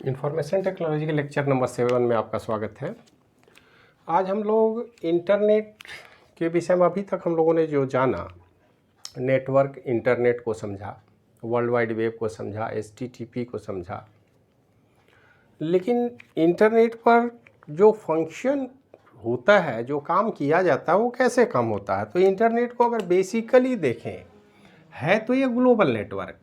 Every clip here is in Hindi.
इंफॉर्मेशन टेक्नोलॉजी के लेक्चर नंबर 7 में आपका स्वागत है। आज हम लोग इंटरनेट के विषय में अभी तक हम लोगों ने जो जाना, नेटवर्क इंटरनेट को समझा, वर्ल्ड वाइड वेब को समझा, HTTP को समझा, लेकिन इंटरनेट पर जो फंक्शन होता है, जो काम किया जाता है, वो कैसे काम होता है। तो इंटरनेट को अगर बेसिकली देखें है तो ये ग्लोबल नेटवर्क,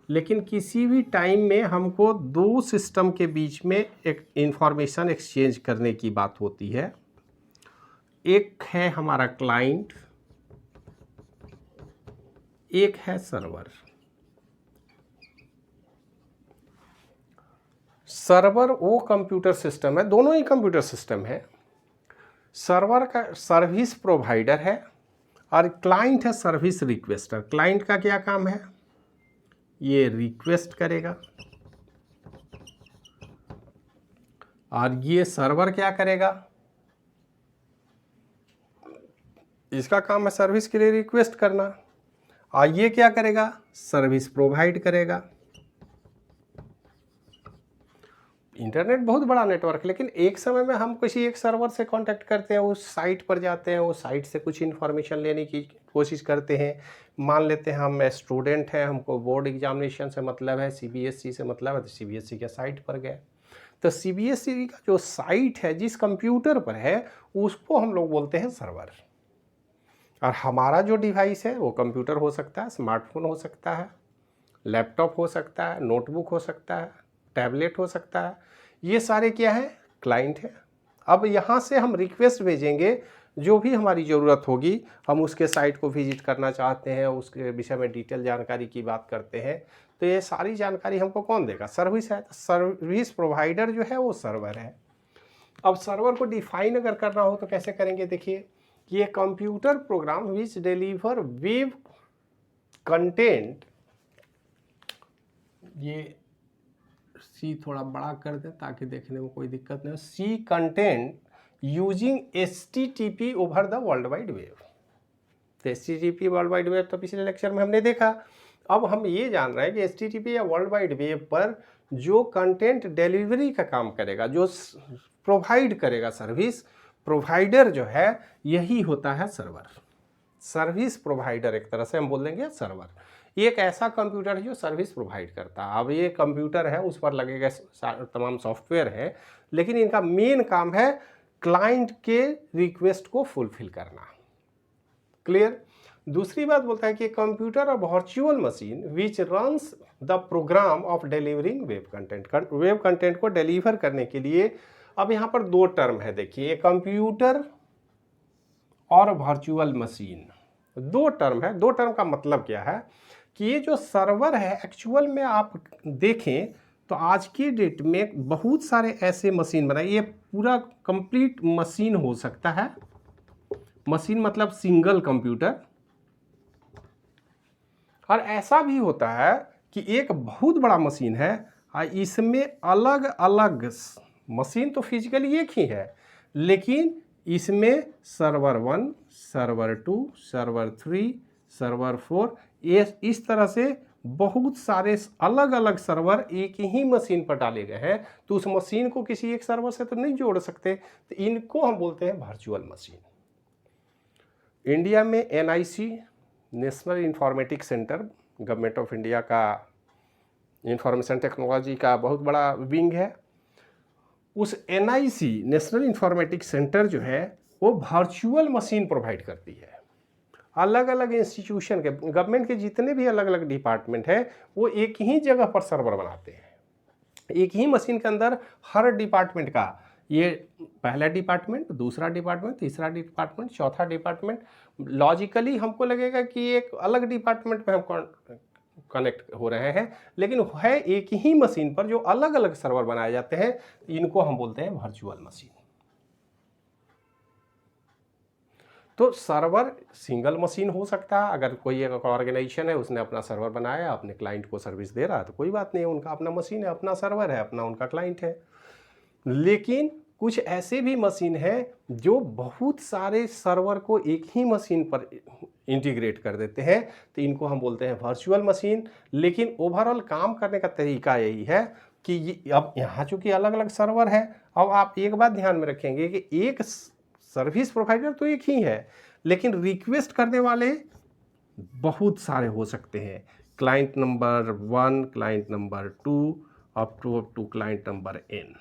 लेकिन किसी भी टाइम में हमको दो सिस्टम के बीच में एक इंफॉर्मेशन एक्सचेंज करने की बात होती है। एक है हमारा क्लाइंट, एक है सर्वर। सर्वर वो कंप्यूटर सिस्टम है, दोनों ही कंप्यूटर सिस्टम है। सर्वर का सर्विस प्रोवाइडर है और क्लाइंट है सर्विस रिक्वेस्टर। क्लाइंट का क्या काम है, ये रिक्वेस्ट करेगा और ये सर्वर क्या करेगा, इसका काम है सर्विस के लिए रिक्वेस्ट करना, और ये क्या करेगा, सर्विस प्रोवाइड करेगा। इंटरनेट बहुत बड़ा नेटवर्क, लेकिन एक समय में हम किसी एक सर्वर से कांटेक्ट करते हैं, उस साइट पर जाते हैं, उस साइट से कुछ इन्फॉर्मेशन लेने की कोशिश करते हैं। मान लेते हैं हम स्टूडेंट हैं, हमको बोर्ड एग्जामिनेशन से मतलब है, CBSE से मतलब है, तो CBSE के साइट पर गए। तो CBSE का जो साइट है, जिस कंप्यूटर पर है, उसको हम लोग बोलते हैं सर्वर। और हमारा जो डिवाइस है वो कंप्यूटर हो सकता है, स्मार्टफोन हो सकता है, लैपटॉप हो सकता है, नोटबुक हो सकता है, टैबलेट हो सकता है। ये सारे क्या है, क्लाइंट है। अब यहाँ से हम रिक्वेस्ट भेजेंगे, जो भी हमारी ज़रूरत होगी, हम उसके साइट को विजिट करना चाहते हैं, उसके विषय में डिटेल जानकारी की बात करते हैं, तो ये सारी जानकारी हमको कौन देगा, सर्विस है। तो सर्विस प्रोवाइडर जो है वो सर्वर है। अब सर्वर को डिफाइन अगर करना हो तो कैसे करेंगे, देखिए, ये कंप्यूटर प्रोग्राम विच डिलीवर वेब कंटेंट, ये सी थोड़ा बड़ा कर दें ताकि देखने में कोई दिक्कत नहीं हो, see content using HTTP over the world wide web. तो HTTP वर्ल्ड वाइड वेब तो पिछले लेक्चर में हमने देखा। अब हम ये जान रहे हैं कि HTTP या वर्ल्ड वाइड वेब पर जो कंटेंट डिलीवरी का काम करेगा, जो प्रोवाइड करेगा, सर्विस प्रोवाइडर जो है, यही होता है सर्वर। सर्विस प्रोवाइडर एक तरह से हम बोल देंगे सर्वर। ये एक ऐसा कंप्यूटर है जो सर्विस प्रोवाइड करता है। अब ये कंप्यूटर है, उस पर लगेगा तमाम सॉफ्टवेयर है, लेकिन इनका मेन काम है क्लाइंट के रिक्वेस्ट को फुलफिल करना। क्लियर। दूसरी बात बोलता है कि कंप्यूटर और virtual machine which runs the program of delivering web content. Web content को डिलीवर करने के लिए अब यहाँ पर दो टर्म है, देखिए, कंप्यूटर और वर्चुअल मशीन, दो टर्म है। दो टर्म का मतलब क्या है कि ये जो सर्वर है, एक्चुअल में आप देखें तो आज की डेट में बहुत सारे ऐसे मशीन बनाए, ये पूरा कंप्लीट मशीन हो सकता है। मशीन मतलब सिंगल कंप्यूटर। और ऐसा भी होता है कि एक बहुत बड़ा मशीन है और इसमें अलग अलग मशीन तो फिजिकली एक ही है, लेकिन इसमें सर्वर 1, सर्वर 2, सर्वर 3, सर्वर 4, ये इस तरह से बहुत सारे अलग अलग सर्वर एक ही मशीन पर डाले गए हैं। तो उस मशीन को किसी एक सर्वर से तो नहीं जोड़ सकते, तो इनको हम बोलते हैं वर्चुअल मशीन। इंडिया में NIC, national informatics centre, government of India का इंफॉर्मेशन टेक्नोलॉजी का बहुत बड़ा विंग है। उस NIC, नेशनल इंफॉर्मेटिक्स सेंटर जो है, वो वर्चुअल मशीन प्रोवाइड करती है। अलग अलग इंस्टीट्यूशन के, गवर्नमेंट के जितने भी अलग अलग डिपार्टमेंट हैं, वो एक ही जगह पर सर्वर बनाते हैं। एक ही मशीन के अंदर हर डिपार्टमेंट का, ये पहला डिपार्टमेंट, दूसरा डिपार्टमेंट, तीसरा डिपार्टमेंट, चौथा डिपार्टमेंट, लॉजिकली हमको लगेगा कि एक अलग डिपार्टमेंट में हम कनेक्ट हो रहे हैं, लेकिन है एक ही मशीन पर जो अलग अलग सर्वर बनाए जाते हैं, इनको हम बोलते हैं वर्चुअल मशीन। तो सर्वर सिंगल मशीन हो सकता है, अगर कोई एक ऑर्गेनाइजेशन है, उसने अपना सर्वर बनाया, अपने क्लाइंट को सर्विस दे रहा है, तो कोई बात नहीं है, उनका अपना मशीन है, अपना सर्वर है, अपना उनका क्लाइंट है। लेकिन कुछ ऐसे भी मशीन है जो बहुत सारे सर्वर को एक ही मशीन पर इंटीग्रेट कर देते हैं, तो इनको हम बोलते हैं वर्चुअल मशीन। लेकिन ओवरऑल काम करने का तरीका यही है, कि ये अब यहाँ चूँकि अलग अलग सर्वर है, अब आप एक बात ध्यान में रखेंगे कि एक सर्विस प्रोवाइडर तो एक ही है, लेकिन रिक्वेस्ट करने वाले बहुत सारे हो सकते हैं। Client number 1, client number 2 up to client number n।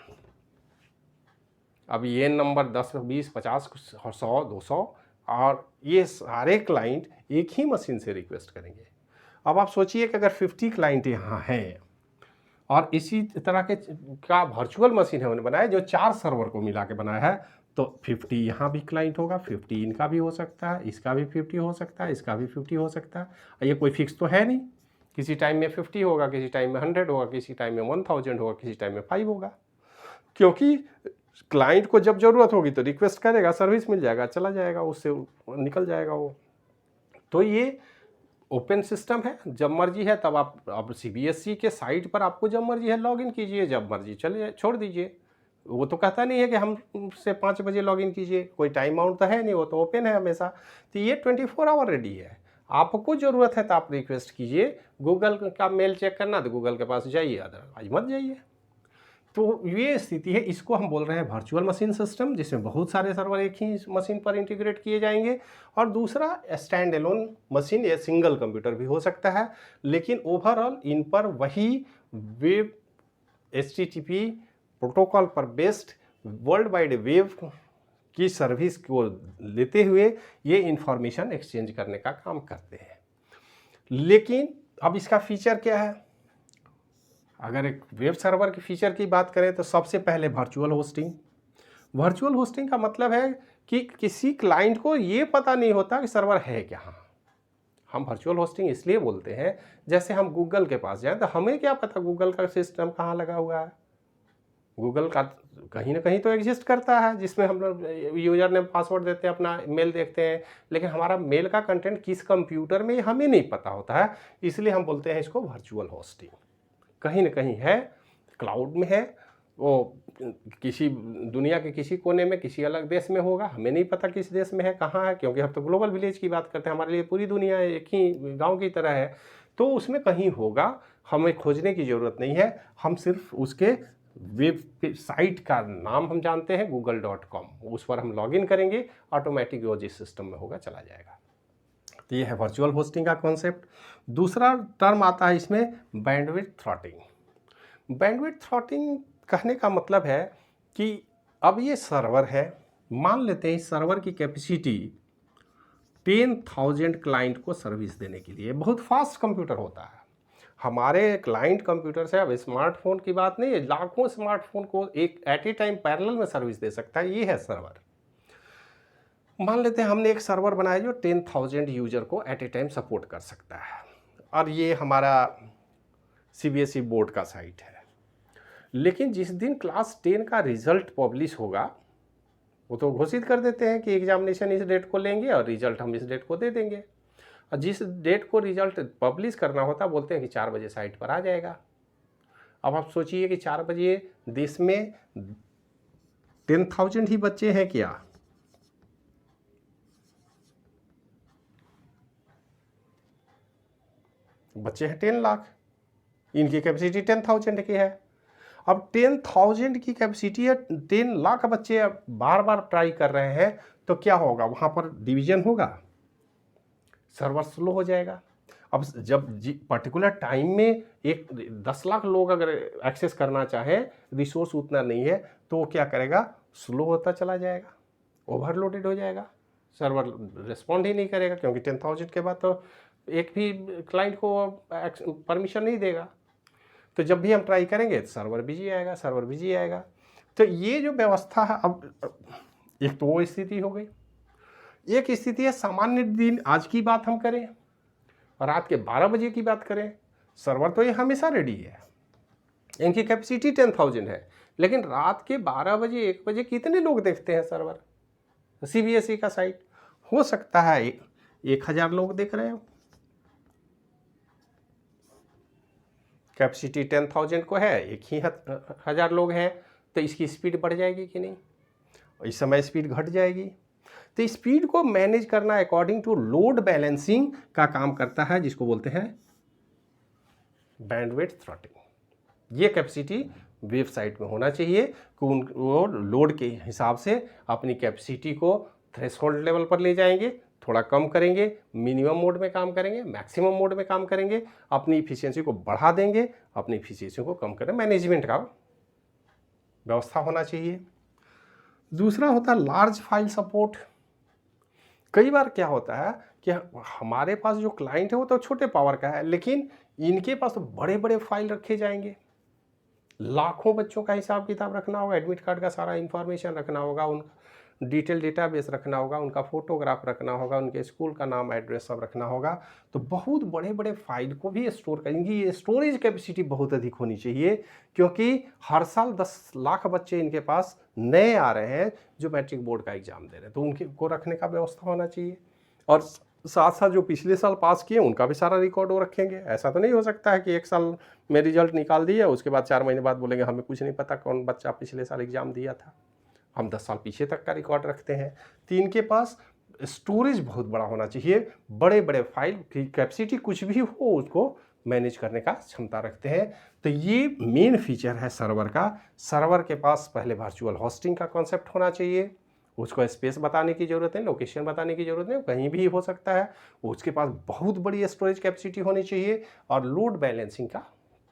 अब ये नंबर 10, 20, 50, 100, 200 और ये सारे क्लाइंट एक ही मशीन से रिक्वेस्ट करेंगे। अब आप सोचिए कि अगर 50 क्लाइंट यहाँ हैं और इसी तरह के का वर्चुअल मशीन है उन्होंने बनाया जो 4 सर्वर को मिला के बनाया है, तो 50 यहाँ भी क्लाइंट होगा, 50 इनका भी हो सकता है, इसका भी 50 हो सकता है, इसका भी 50 हो सकता है। ये कोई फिक्स तो है नहीं, किसी टाइम में 50 होगा, किसी टाइम में 100 होगा, किसी टाइम में 1000 होगा, किसी टाइम में 5 होगा। क्योंकि क्लाइंट को जब जरूरत होगी तो रिक्वेस्ट करेगा, सर्विस मिल जाएगा, चला जाएगा, उससे निकल जाएगा वो। तो ये ओपन सिस्टम है, जब मर्जी है तब आप अब CBSE के साइट पर आपको जब मर्जी है लॉगिन कीजिए, जब मर्जी चलिए छोड़ दीजिए। वो तो कहता नहीं है कि हम से 5 बजे लॉगिन कीजिए, कोई टाइम आउट तो है नहीं, वो तो ओपन है हमेशा। तो ये 24 आवर रेडी है, आपको ज़रूरत है तो आप रिक्वेस्ट कीजिए। गूगल का मेल चेक करना तो गूगल के पास जाइए, अदरवाइज मत जाइए। तो ये स्थिति है, इसको हम बोल रहे हैं वर्चुअल मशीन सिस्टम, जिसमें बहुत सारे सर्वर एक ही मशीन पर इंटीग्रेट किए जाएंगे। और दूसरा स्टैंड एलोन मशीन या सिंगल कंप्यूटर भी हो सकता है, लेकिन ओवरऑल इन पर वही वेब HTTP प्रोटोकॉल पर बेस्ड वर्ल्ड वाइड वेब की सर्विस को लेते हुए ये इंफॉर्मेशन एक्सचेंज करने का काम करते हैं। लेकिन अब इसका फीचर क्या है? अगर एक वेब सर्वर के फीचर की बात करें तो सबसे पहले वर्चुअल होस्टिंग। वर्चुअल होस्टिंग का मतलब है कि किसी क्लाइंट को ये पता नहीं होता कि सर्वर है कहाँ। हम वर्चुअल होस्टिंग इसलिए बोलते हैं, जैसे हम गूगल के पास जाएं तो हमें क्या पता गूगल का सिस्टम कहाँ लगा हुआ है। गूगल का कहीं ना कहीं तो एग्जिस्ट करता है, जिसमें हम लोग यूजर नेम पासवर्ड देते हैं, अपना मेल देखते हैं, लेकिन हमारा मेल का कंटेंट किस कंप्यूटर में हमें नहीं पता होता है। इसलिए हम बोलते हैं इसको वर्चुअल होस्टिंग। कहीं ना कहीं है, क्लाउड में है, वो किसी दुनिया के किसी कोने में किसी अलग देश में होगा, हमें नहीं पता किस देश में है, कहाँ है, क्योंकि हम तो ग्लोबल विलेज की बात करते हैं, हमारे लिए पूरी दुनिया एक ही गांव की तरह है। तो उसमें कहीं होगा, हमें खोजने की ज़रूरत नहीं है। हम सिर्फ उसके वेब साइट का नाम हम जानते हैं google.com, उस पर हम लॉगिन करेंगे, ऑटोमेटिक वो जिस सिस्टम में होगा चला जाएगा। तो ये है वर्चुअल होस्टिंग का कॉन्सेप्ट। दूसरा टर्म आता है इसमें बैंडविड्थ थ्रॉटलिंग। बैंडविड्थ थ्रॉटलिंग कहने का मतलब है कि अब ये सर्वर है, मान लेते हैं इस सर्वर की कैपेसिटी 10,000 क्लाइंट को सर्विस देने के लिए, बहुत फास्ट कंप्यूटर होता है। हमारे क्लाइंट कंप्यूटर से, अब स्मार्टफोन की बात नहीं है, लाखों स्मार्टफोन को एक एट ए टाइम पैरेलल में सर्विस दे सकता है, ये है सर्वर। मान लेते हैं हमने एक सर्वर बनाया जो 10,000 यूजर को एट ए टाइम सपोर्ट कर सकता है, और ये हमारा CBSE बोर्ड का साइट है। लेकिन जिस दिन क्लास 10 का रिजल्ट पब्लिश होगा, वो तो घोषित कर देते हैं कि एग्जामिनेशन इस डेट को लेंगे और रिजल्ट हम इस डेट को दे देंगे, और जिस डेट को रिजल्ट पब्लिश करना होता बोलते हैं कि 4 बजे साइट पर आ जाएगा। अब आप सोचिए कि 4 बजे देश में 10,000 ही बच्चे हैं क्या? बच्चे हैं 10 लाख, इनकी कैपेसिटी 10,000 की है। अब 10,000 की कैपेसिटी है, 10 लाख बच्चे बार बार ट्राई कर रहे हैं, तो क्या होगा? वहाँ पर डिवीजन होगा, सर्वर स्लो हो जाएगा। अब जब पर्टिकुलर टाइम में एक 10 लाख लोग अगर एक्सेस करना चाहें, रिसोर्स उतना नहीं है, तो वो क्या करेगा? स्लो होता चला जाएगा, ओवरलोडेड हो जाएगा, सर्वर रिस्पॉन्ड ही नहीं करेगा, क्योंकि 10,000 के बाद तो एक भी क्लाइंट को परमिशन नहीं देगा। तो जब भी हम ट्राई करेंगे सर्वर बिजी आएगा, सर्वर बिजी आएगा। तो ये जो व्यवस्था है, अब एक तो वो स्थिति हो गई। एक स्थिति है सामान्य दिन, आज की बात हम करें, रात के 12 बजे की बात करें, सर्वर तो ये हमेशा रेडी है, इनकी कैपेसिटी 10,000 है, लेकिन रात के 12 बजे 1 बजे कितने लोग देखते हैं सर्वर? CBSE का साइट हो सकता है 1,000 लोग देख रहे हो, कैपेसिटी 10,000 को है, 1,000 लोग हैं, तो इसकी स्पीड बढ़ जाएगी कि नहीं? इस समय स्पीड घट जाएगी। तो स्पीड को मैनेज करना अकॉर्डिंग टू लोड बैलेंसिंग का काम करता है, जिसको बोलते हैं बैंडविड्थ थ्रॉटलिंग। ये कैपेसिटी वेबसाइट में होना चाहिए कि वो लोड के हिसाब से अपनी कैपेसिटी को थ्रेशोल्ड लेवल पर ले जाएंगे, थोड़ा कम करेंगे, मिनिमम मोड में काम करेंगे, मैक्सिमम मोड में काम करेंगे, अपनी इफिशियंसी को बढ़ा देंगे, अपनी इफिशियंसी को कम करें। मैनेजमेंट का व्यवस्था होना चाहिए। दूसरा होता है लार्ज फाइल सपोर्ट। कई बार क्या होता है कि हमारे पास जो क्लाइंट है वो तो छोटे पावर का है, लेकिन इनके पास तो बड़े बड़े फाइल रखे जाएंगे, लाखों बच्चों का हिसाब किताब रखना होगा, एडमिट कार्ड का सारा इंफॉर्मेशन रखना होगा, उन डिटेल डेटाबेस रखना होगा, उनका फोटोग्राफ रखना होगा, उनके स्कूल का नाम एड्रेस सब रखना होगा। तो बहुत बड़े बड़े फाइल को भी स्टोर करेंगे। ये स्टोरेज कैपेसिटी बहुत अधिक होनी चाहिए, क्योंकि हर साल 10 लाख बच्चे इनके पास नए आ रहे हैं जो मैट्रिक बोर्ड का एग्जाम दे रहे हैं, तो उनके को रखने का व्यवस्था होना चाहिए। और साथ साथ जो पिछले साल पास किए उनका भी सारा रिकॉर्ड वो रखेंगे। ऐसा तो नहीं हो सकता है कि एक साल में रिजल्ट निकाल दिया, उसके बाद 4 महीने बाद बोलेंगे हमें कुछ नहीं पता कौन बच्चा पिछले साल एग्जाम दिया था। हम 10 साल पीछे तक का रिकॉर्ड रखते हैं। तो इनके पास स्टोरेज बहुत बड़ा होना चाहिए, बड़े बड़े फाइल की कैपेसिटी कुछ भी हो उसको मैनेज करने का क्षमता रखते हैं। तो ये मेन फीचर है सर्वर का। सर्वर के पास पहले वर्चुअल होस्टिंग का कॉन्सेप्ट होना चाहिए, उसको स्पेस बताने की ज़रूरत है, लोकेशन बताने की ज़रूरत नहीं, कहीं भी हो सकता है। उसके पास बहुत बड़ी स्टोरेज कैपेसिटी होनी चाहिए और लोड बैलेंसिंग का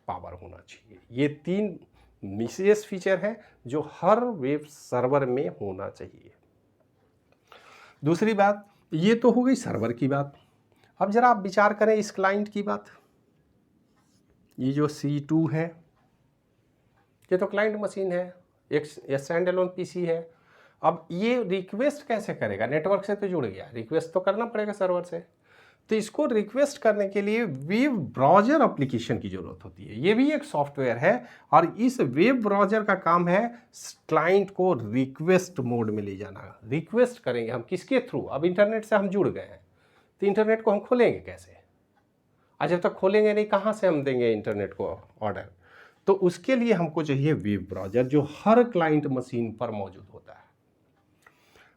पावर होना चाहिए। ये 3 विशेष फीचर हैं जो हर वेब सर्वर में होना चाहिए। दूसरी बात, ये तो हो गई सर्वर की बात। अब जरा आप विचार करें इस क्लाइंट की बात। ये जो C2 है, ये तो क्लाइंट मशीन है, एक स्टैंड अलोन पीसी है। अब ये रिक्वेस्ट कैसे करेगा? नेटवर्क से तो जुड़ गया, रिक्वेस्ट तो करना पड़ेगा सर्वर से। तो इसको रिक्वेस्ट करने के लिए वेब ब्राउज़र एप्लीकेशन की ज़रूरत होती है। ये भी एक सॉफ्टवेयर है और इस वेब ब्राउज़र का काम है क्लाइंट को रिक्वेस्ट मोड में ले जाना। रिक्वेस्ट करेंगे हम किसके थ्रू? अब इंटरनेट से हम जुड़ गए हैं, तो इंटरनेट को हम खोलेंगे कैसे? आज जब तक खोलेंगे नहीं, कहाँ से हम देंगे इंटरनेट को ऑर्डर? तो उसके लिए हमको चाहिए वेब ब्राउज़र जो हर क्लाइंट मशीन पर मौजूद होता है।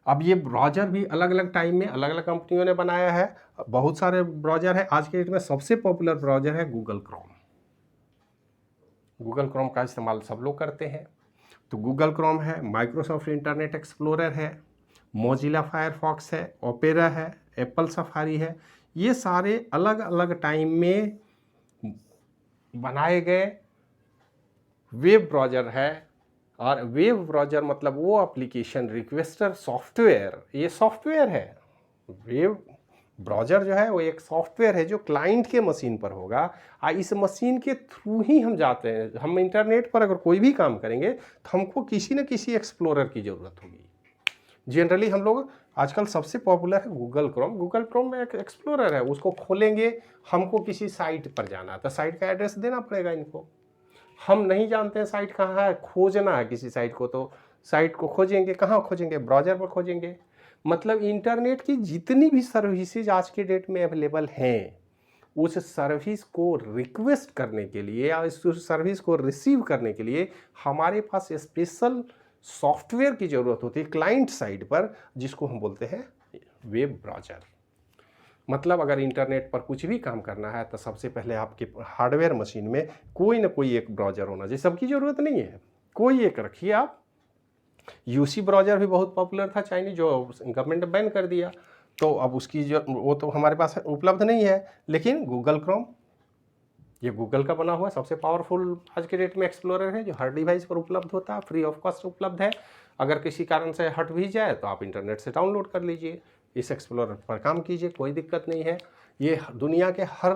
अब ये ब्राउज़र भी अलग अलग टाइम में अलग अलग कंपनियों ने बनाया है। बहुत सारे ब्राउज़र है। आज के डेट में सबसे पॉपुलर ब्राउज़र है गूगल क्रोम। गूगल क्रोम का इस्तेमाल सब लोग करते हैं। तो गूगल क्रोम है, माइक्रोसॉफ्ट इंटरनेट एक्सप्लोरर है, मोजिला फायरफॉक्स है, ओपेरा है, एप्पल सफारी है। ये सारे अलग अलग टाइम में बनाए गए वेब ब्राउज़र है। और वेब ब्राउज़र मतलब वो एप्लीकेशन रिक्वेस्टर सॉफ्टवेयर, ये सॉफ्टवेयर है। वेब ब्राउज़र जो है वो एक सॉफ्टवेयर है जो क्लाइंट के मशीन पर होगा और इस मशीन के थ्रू ही हम जाते हैं। हम इंटरनेट पर अगर कोई भी काम करेंगे तो हमको किसी न किसी एक्सप्लोरर की ज़रूरत होगी। जनरली हम लोग आजकल सबसे पॉपुलर है गूगल क्रोम। गूगल क्रोम में एक एक्सप्लोरर है, उसको खोलेंगे, हमको किसी साइट पर जाना है तो साइट का एड्रेस देना पड़ेगा इनको। हम नहीं जानते हैं साइट कहाँ है, खोजना है किसी साइट को, तो साइट को खोजेंगे, कहाँ खोजेंगे? ब्राउज़र पर खोजेंगे। मतलब इंटरनेट की जितनी भी सर्विसेज आज के डेट में अवेलेबल हैं, उस सर्विस को रिक्वेस्ट करने के लिए या इस सर्विस को रिसीव करने के लिए हमारे पास स्पेशल सॉफ्टवेयर की ज़रूरत होती है क्लाइंट साइड पर, जिसको हम बोलते हैं वेब ब्राउज़र। मतलब अगर इंटरनेट पर कुछ भी काम करना है तो सबसे पहले आपके हार्डवेयर मशीन में कोई ना कोई एक ब्राउज़र होना चाहिए। सबकी ज़रूरत नहीं है, कोई एक रखिए आप। यूसी ब्राउज़र भी बहुत पॉपुलर था चाइनीज, जो गवर्नमेंट ने बैन कर दिया, तो अब उसकी जो वो तो हमारे पास उपलब्ध नहीं है। लेकिन गूगल क्रोम, ये गूगल का बना हुआ सबसे पावरफुल आज के डेट में एक्सप्लोरर है जो हर डिवाइस पर उपलब्ध होता है, फ्री ऑफ कॉस्ट उपलब्ध है। अगर किसी कारण से हट भी जाए तो आप इंटरनेट से डाउनलोड कर लीजिए, इस एक्सप्लोरर पर काम कीजिए, कोई दिक्कत नहीं है। ये दुनिया के हर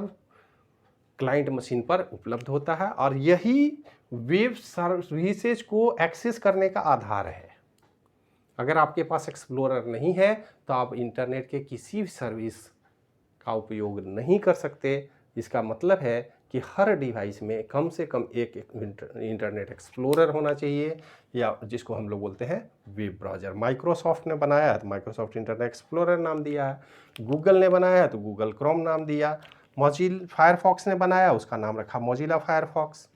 क्लाइंट मशीन पर उपलब्ध होता है और यही वेब सर्विसेज को एक्सेस करने का आधार है। अगर आपके पास एक्सप्लोरर नहीं है तो आप इंटरनेट के किसी भी सर्विस का उपयोग नहीं कर सकते। इसका मतलब है कि हर डिवाइस में कम से कम एक इंटरनेट एक्सप्लोरर होना चाहिए, या जिसको हम लोग बोलते हैं वेब ब्राउज़र। माइक्रोसॉफ्ट ने बनाया है तो माइक्रोसॉफ्ट इंटरनेट एक्सप्लोरर नाम दिया है, गूगल ने बनाया है तो गूगल क्रोम नाम दिया, मोजिला फायरफॉक्स ने बनाया उसका नाम रखा मोजिला फायरफॉक्स,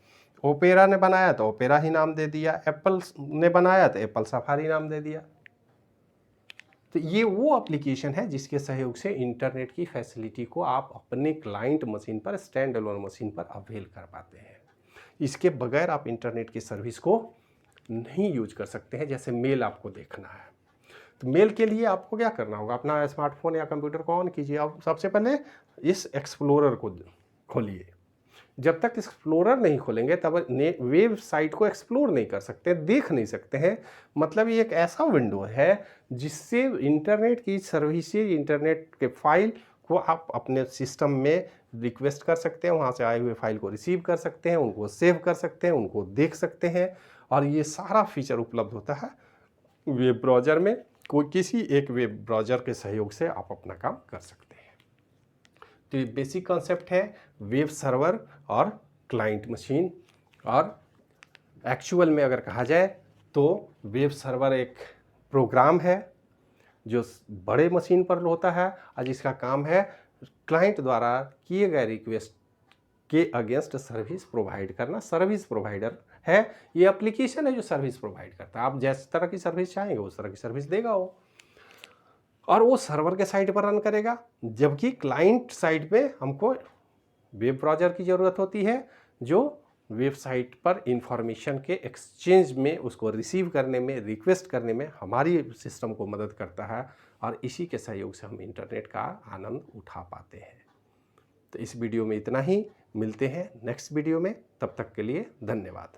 ओपेरा ने बनाया तो ओपेरा ही नाम दे दिया, एप्पल ने बनाया तो एप्पल सफारी नाम दे दिया। तो ये वो एप्लीकेशन है जिसके सहयोग से इंटरनेट की फैसिलिटी को आप अपने क्लाइंट मशीन पर, स्टैंड अलोन मशीन पर अवेल कर पाते हैं। इसके बगैर आप इंटरनेट की सर्विस को नहीं यूज कर सकते हैं। जैसे मेल आपको देखना है, तो मेल के लिए आपको क्या करना होगा, अपना स्मार्टफोन या कंप्यूटर को ऑन कीजिए। आप सबसे पहले इस एक्सप्लोरर को खोलिए। जब तक एक्सप्लोरर नहीं खोलेंगे तब वेबसाइट को एक्सप्लोर नहीं कर सकते, देख नहीं सकते हैं। मतलब ये एक ऐसा विंडो है जिससे इंटरनेट की सर्विसेज, इंटरनेट के फाइल को आप अपने सिस्टम में रिक्वेस्ट कर सकते हैं, वहाँ से आए हुए फाइल को रिसीव कर सकते हैं, उनको सेव कर सकते हैं, उनको देख सकते हैं। और ये सारा फीचर उपलब्ध होता है वेब ब्राउज़र में। कोई किसी एक वेब ब्राउज़र के सहयोग से आप अपना काम कर सकते हैं। तो ये बेसिक कॉन्सेप्ट है वेब सर्वर और क्लाइंट मशीन। और एक्चुअल में अगर कहा जाए तो वेब सर्वर एक प्रोग्राम है जो बड़े मशीन पर होता है और जिसका काम है क्लाइंट द्वारा किए गए रिक्वेस्ट के अगेंस्ट सर्विस प्रोवाइड करना। सर्विस प्रोवाइडर है, ये एप्लीकेशन है जो सर्विस प्रोवाइड करता है। आप जिस तरह की सर्विस चाहेंगे उस तरह की सर्विस देगा वो, और वो सर्वर के साइट पर रन करेगा। जबकि क्लाइंट साइट पे हमको वेब ब्राउज़र की ज़रूरत होती है जो वेबसाइट पर इंफॉर्मेशन के एक्सचेंज में, उसको रिसीव करने में, रिक्वेस्ट करने में हमारी सिस्टम को मदद करता है। और इसी के सहयोग से हम इंटरनेट का आनंद उठा पाते हैं। तो इस वीडियो में इतना ही, मिलते हैं नेक्स्ट वीडियो में, तब तक के लिए धन्यवाद।